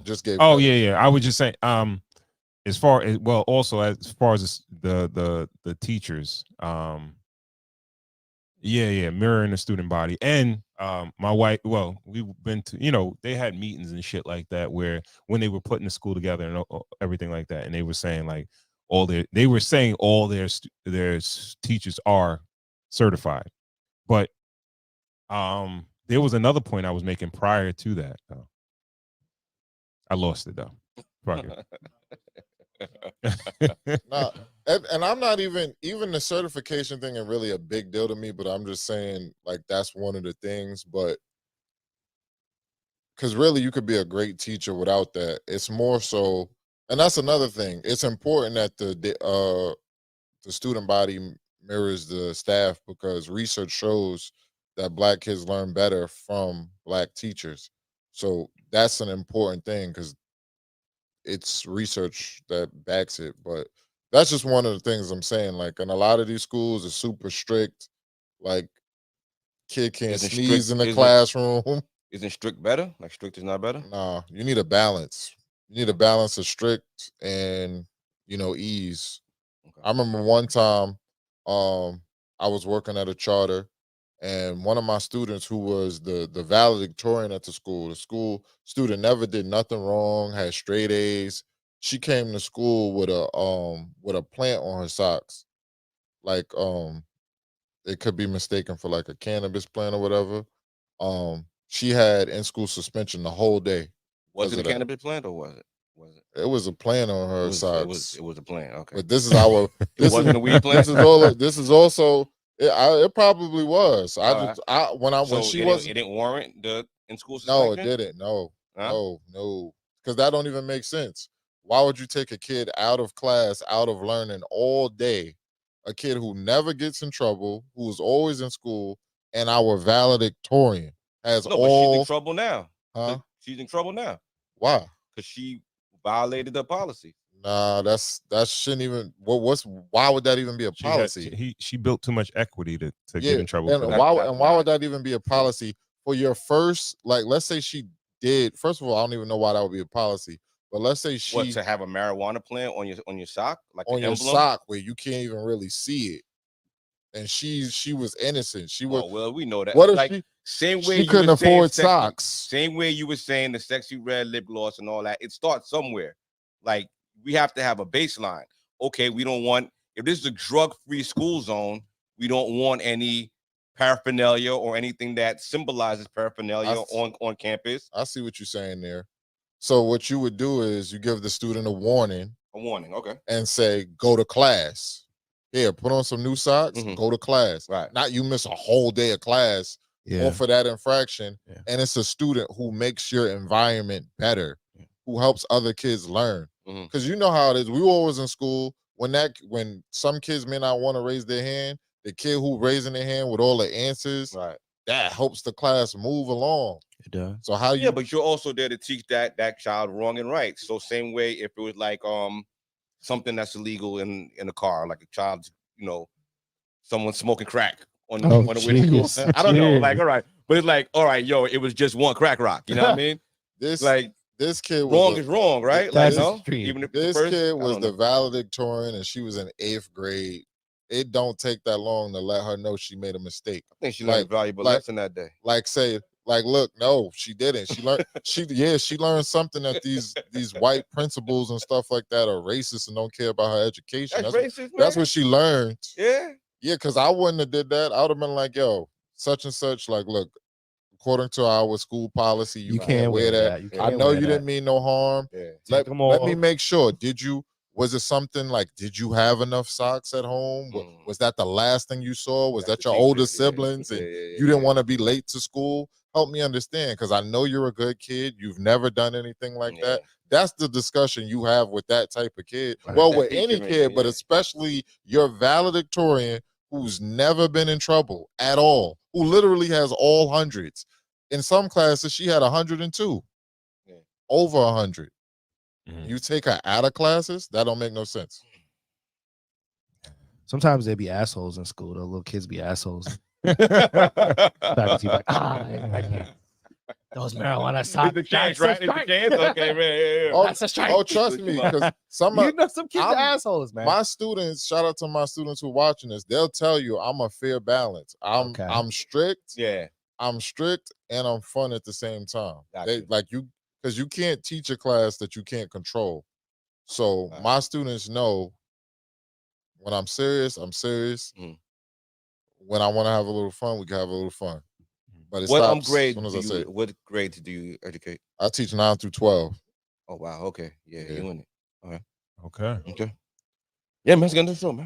Just gave. Oh yeah. I was just saying. As far as the teachers. Yeah, mirroring the student body. And my wife, well, we've been to, they had meetings and shit like that where when they were putting the school together and everything like that, and they were saying like all their teachers are certified. But there was another point I was making prior to that. I lost it though. Fuck it. No, and I'm not even the certification thing ain't really a big deal to me, but I'm just saying like that's one of the things. But because really you could be a great teacher without that. It's more so, and that's another thing. It's important that the student body mirrors the staff, because research shows that Black kids learn better from Black teachers. So that's an important thing because it's research that backs it. But that's just one of the things I'm saying. Like, in a lot of these schools are super strict. Like, kid can't sneeze in the classroom. Isn't strict better? Like, strict is not better? Nah, you need a balance. You need a balance of strict and, ease. Okay. I remember one time I was working at a charter, and one of my students who was the valedictorian at the school student never did nothing wrong, had straight A's. She came to school with a plant on her socks. Like it could be mistaken for like a cannabis plant or whatever. She had in-school suspension the whole day. Was it a cannabis plant or was it? It was a plant on her socks. It was a plant. Okay, but this is our. It wasn't a weed plant. This is also. It probably was. When she was. It didn't warrant the in-school suspension? No, it didn't. No, no, because that don't even make sense. Why would you take a kid out of class, out of learning all day, a kid who never gets in trouble, who is always in school, and our valedictorian has but she's in trouble now. Huh? She's in trouble now. Why? Because she violated the policy. Nah, that shouldn't even. Why would that even be a policy? She built too much equity to get in trouble. And why would that even be a policy for your first? Like, let's say she did. First of all, I don't even know why that would be a policy. But let's say to have a marijuana plant on your sock, like on your sock where you can't even really see it. And she was innocent. She was. Oh, well, we know that. What if same way she couldn't afford socks? Same way you were saying the sexy red lip gloss and all that. It starts somewhere. Like, we have to have a baseline. Okay, we don't want, if this is a drug-free school zone, we don't want any paraphernalia or anything that symbolizes paraphernalia on campus. I see what you're saying there. So what you would do is you give the student a warning. A warning, okay. And say, go to class. Here, put on some new socks, go to class. Right. Not you miss a whole day of class for that infraction. Yeah. And it's a student who makes your environment better, who helps other kids learn. Because you know how it is. We were always in school when some kids may not want to raise their hand, the kid who raising their hand with all the answers, that helps the class move along. It does. So how you? Yeah, but you're also there to teach that child wrong and right. So same way, if it was like something that's illegal in a car, like a child, someone smoking crack on the way to school. I don't know, like, all right, but it's like, all right, yo, it was just one crack rock. You know what I mean? This kid was wrong is wrong, right? Like, even if this kid was the valedictorian and she was in 8th grade. It don't take that long to let her know she made a mistake. I think she learned a valuable lesson that day. Look, no, she didn't. She learned she learned something that these white principals and stuff like that are racist and don't care about her education. That's racist, man. That's what she learned. Yeah. Yeah, because I wouldn't have did that. I would have been like, yo, such and such, like, look, according to our school policy, you can't wear that. I know you didn't mean no harm. Yeah. Let me make sure. Was it something like, did you have enough socks at home? Was that the last thing you saw? Was that your older siblings and you didn't want to be late to school? Help me understand, because I know you're a good kid. You've never done anything like that. That's the discussion you have with that type of kid. Right. Well, with any kid, but especially your valedictorian who's never been in trouble at all, who literally has all hundreds. In some classes, she had 102, over 100. You take her out of classes, that don't make no sense. Sometimes they be assholes in school. The little kids be assholes. Faculty like, I can't. Those marijuana socks. It's the chance, right? It's the chance. Okay, man. Oh, That's a strike. oh, trust me, because some You know some kids are assholes, man. my students, shout out to my students who are watching this, they'll tell you I'm a fair balance. I'm strict. Yeah. I'm strict and I'm fun at the same time. Gotcha. Because you can't teach a class that you can't control. So my students know when I'm serious, I'm serious. When I want to have a little fun, we can have a little fun. But it stops as soon as I say it. What grades do you educate? I teach 9 through 12. Oh wow, okay. Yeah. You in it. All right. Okay. Yeah, man, let's get into the show, man.